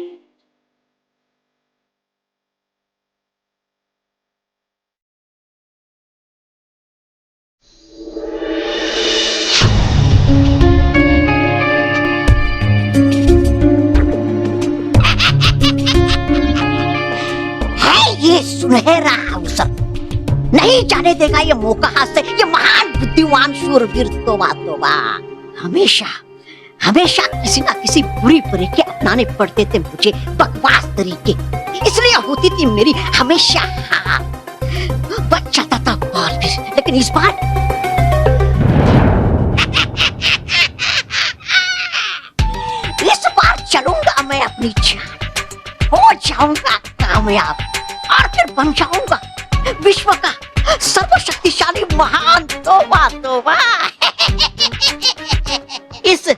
सुनहरा अवसर नहीं जाने देगा ये मौका हाथ से, ये महान बुद्धिमान शूरवीर तोबा तोबा। हमेशा हमेशा किसी ना किसी बुरी तरीके अपनाने पड़ते थे मुझे, बकवास तरीके, इसलिए होती थी मेरी हमेशा बच जाता था बालवीर। लेकिन इस बार चलूंगा मैं अपनी जान, हो जाऊंगा कामयाब और फिर बन जाऊंगा विश्व का सर्वशक्तिशाली महान तोबा तोबा। इस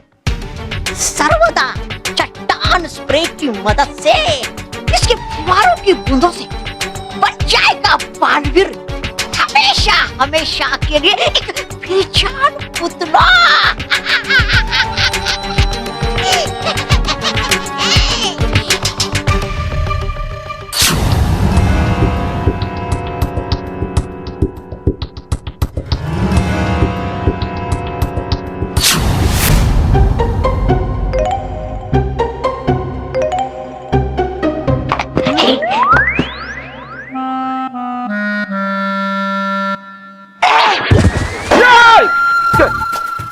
सर्वदा चट्टान स्प्रे की मदद से, इसके फुहारों की बूंदों से बन जाएगा बालवीर हमेशा हमेशा के लिए एक बेजान पुतला।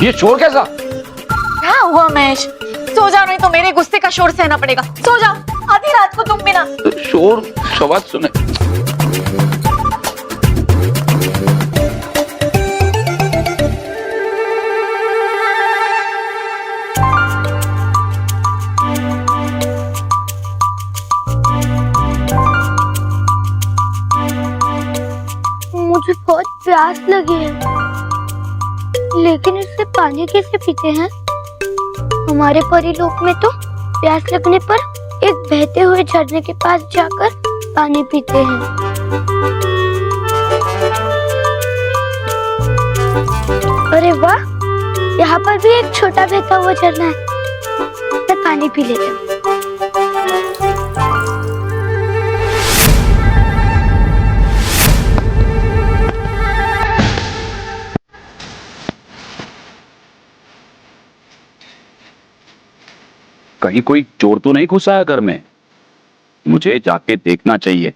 ये शोर कैसा? क्या हुआ महेश? सो जाओ नहीं तो मेरे गुस्से का शोर सहना पड़ेगा। सो जाओ, आधी रात को तुम भी ना। शोर आवाज सुने। मुझे बहुत प्यास लगी है, लेकिन इससे पानी कैसे पीते हैं? हमारे परीलोक में तो प्यास लगने पर एक बहते हुए झरने के पास जाकर पानी पीते हैं। अरे वाह, यहाँ पर भी एक छोटा बहता हुआ झरना है। मैं पानी पी लेता हूँ। कहीं कोई चोर तो नहीं घुसा है घर में? मुझे जाके देखना चाहिए।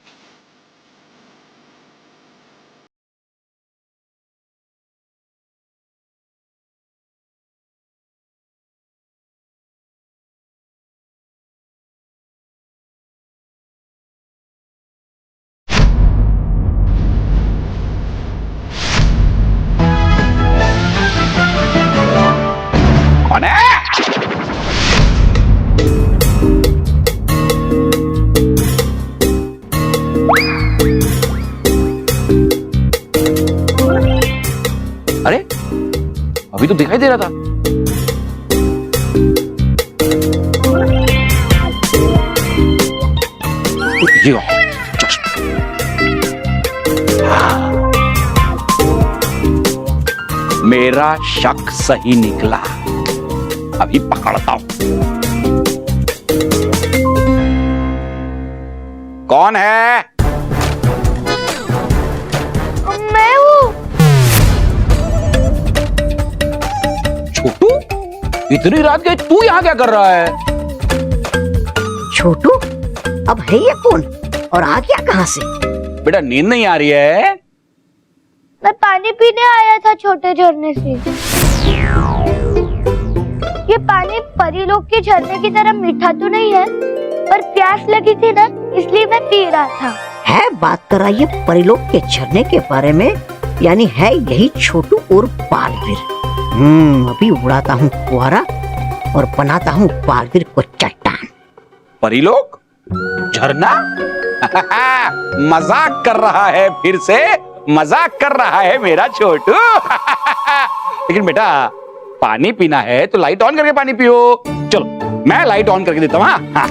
कौन है? अभी तो दिखाई दे रहा था। ये मेरा शक सही निकला, अभी पकड़ता हूं। कौन है? मैं हूँ। छोटू, इतनी रात गए तू यहाँ क्या कर रहा है? छोटू, अब है ये कौन और आ गया कहाँ से? बेटा नींद नहीं आ रही है? मैं पानी पीने आया था छोटे झरने से। ये पानी परी लोग के झरने की तरह मीठा तो नहीं है, पर प्यास लगी थी ना, इसलिए मैं पी रहा था। है बात कर रहा ये परिलोक के झरने के बारे में, यानी है यही छोटू और बालवीर। अभी उड़ाता हूँ फुहारा और बनाता हूँ बालवीर को चट्टान। परिलोक? झरना? मजाक कर रहा है, फिर से मजाक कर रहा है मेरा छोटू। लेकिन बेटा पानी पीना है तो लाइट ऑन करके पानी पियो। चलो मैं लाइट ऑन करके देता हूँ। हाँ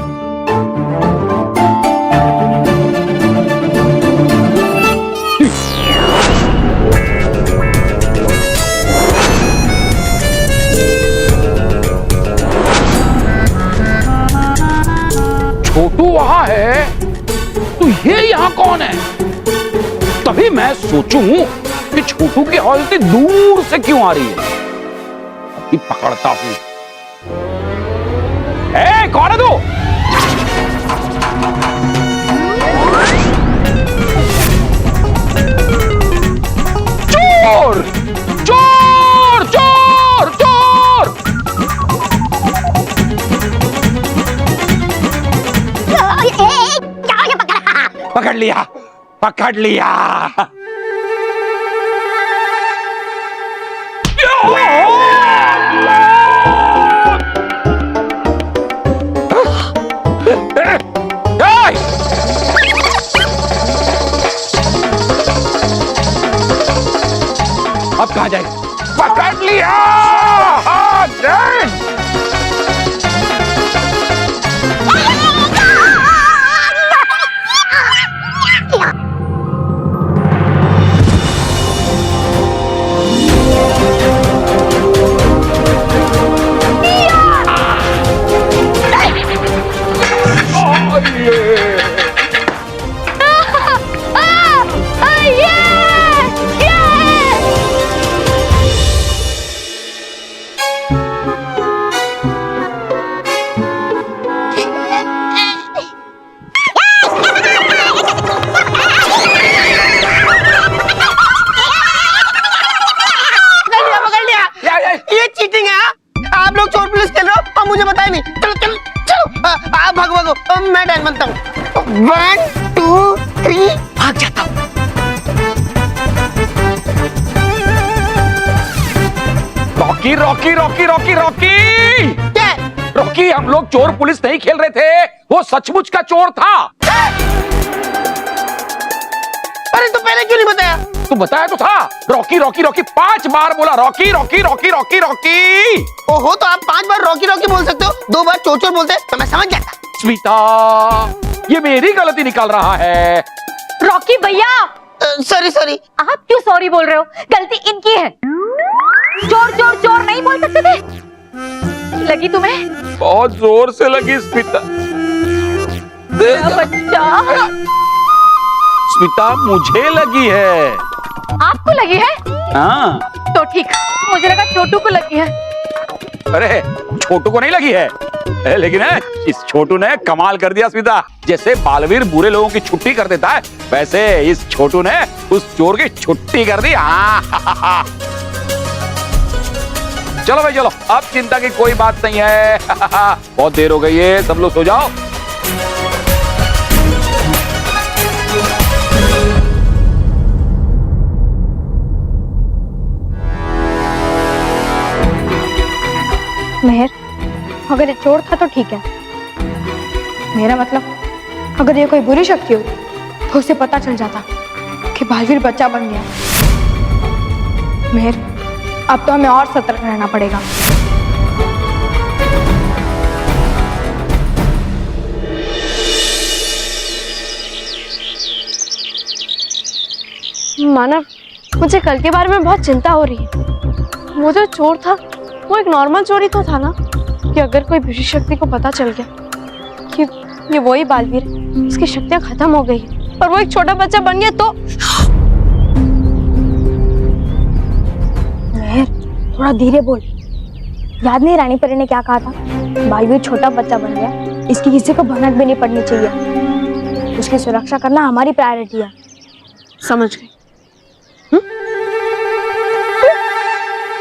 छोटू वहां है तो ये यहाँ कौन है? तभी मैं सोचूं कि छोटू की हालत दूर से क्यों आ रही है। अभी पकड़ता हूं। ए, कौन है तू? चोर चोर चोर चोर! पकड़ लिया पकड़ लिया। अब कहां जाए? पकड़ लिया। मुझे बताया नहीं। चलो चलो चलो आप भागो भागो, मैं डायन बनता हूँ। 1 2 3 भाग जाता हूँ। Rocky Rocky Rocky Rocky Rocky! क्या? रॉकी हम लोग चोर पुलिस नहीं खेल रहे थे, वो सचमुच का चोर था। अरे तो पहले क्यों नहीं बताया? तू बताया तो था। रॉकी रॉकी रॉकी 5 बार बोला। Rocky Rocky Rocky Rocky Rocky. ओहो, तो आप 5 बार रॉकी रॉकी बोल सकते हो, 2 बार चोर चोर बोलते तो मैं समझ जाता। स्मिता, ये मेरी गलती निकल रहा है। रॉकी भैया! Sorry sorry. आप क्यों सॉरी बोल रहे हो? गलती इनकी है। चोर चोर चोर नहीं बोल सकते थे? लगी तुम्हें? बहुत जोर से लगी स्मिता। बच्चा स्मिता, मुझे लगी है। आपको लगी है? हाँ। तो ठीक, मुझे लगा छोटू को लगी है। अरे छोटू को नहीं लगी है, लेकिन है इस छोटू ने कमाल कर दिया स्मिता। जैसे बालवीर बुरे लोगों की छुट्टी कर देता है, वैसे इस छोटू ने उस चोर की छुट्टी कर दी। हाँ। चलो भाई चलो, अब चिंता की कोई बात नहीं है। बहुत देर हो गई है, सब लोग सो जाओ। मेहर, अगर ये चोर था तो ठीक है। मेरा मतलब, अगर ये कोई बुरी शक्ति होती तो उसे पता चल जाता कि बालवीर बच्चा बन गया। मेहर, अब तो हमें और सतर्क रहना पड़ेगा। मानव, मुझे कल के बारे में बहुत चिंता हो रही है। वो जो चोर था वो एक नॉर्मल चोरी तो था ना, कि अगर कोई बुरी शक्ति को पता चल गया कि ये वही बालवीर है, उसकी शक्तियां खत्म हो गई और वो एक छोटा बच्चा बन गया तो। मेहर, थोड़ा धीरे बोल। याद नहीं रानी परी ने क्या कहा था? बालवीर छोटा बच्चा बन गया, इसकी किसी को भनक भी नहीं पड़नी चाहिए। उसकी सुरक्षा करना हमारी प्रायोरिटी है। समझ गई।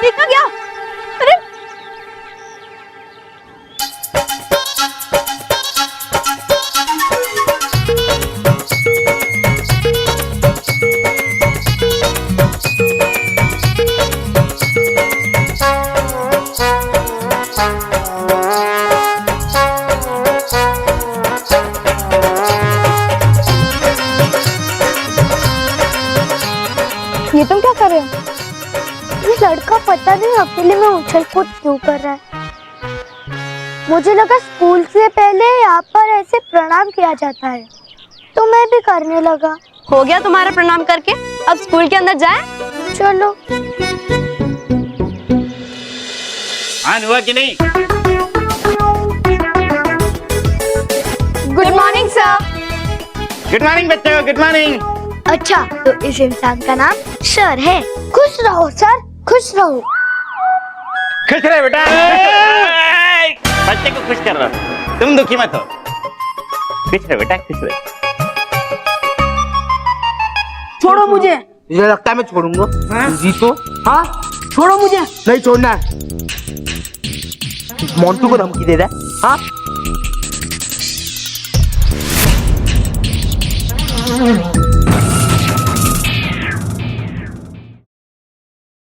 देखा क्या? अरे ये तुम क्या कर रहे हो? ये लड़का पता नहीं अकेले में उछल कूद क्यों कर रहा है। मुझे लगा स्कूल से पहले यहाँ पर ऐसे प्रणाम किया जाता है, तो मैं भी करने लगा। हो गया तुम्हारा प्रणाम करके, अब स्कूल के अंदर जाए। चलो। हाँ, हुआ कि नहीं? Good morning sir. Good morning बच्चों, गुड मॉर्निंग। अच्छा, तो इस इंसान का नाम सर है। खुश रहो सर, खुश रहो। खुश रहे बेटा। बच्चे को खुश कर रहा, तुम दुखी मत हो। खुश रहे बेटा, खुश रहे। छोड़ो मुझे। मुझे लगता है मैं छोड़ूंगा। जी तो हाँ, छोड़ो मुझे। नहीं छोड़ना है। मोंटू को धमकी दे रहा है। हाँ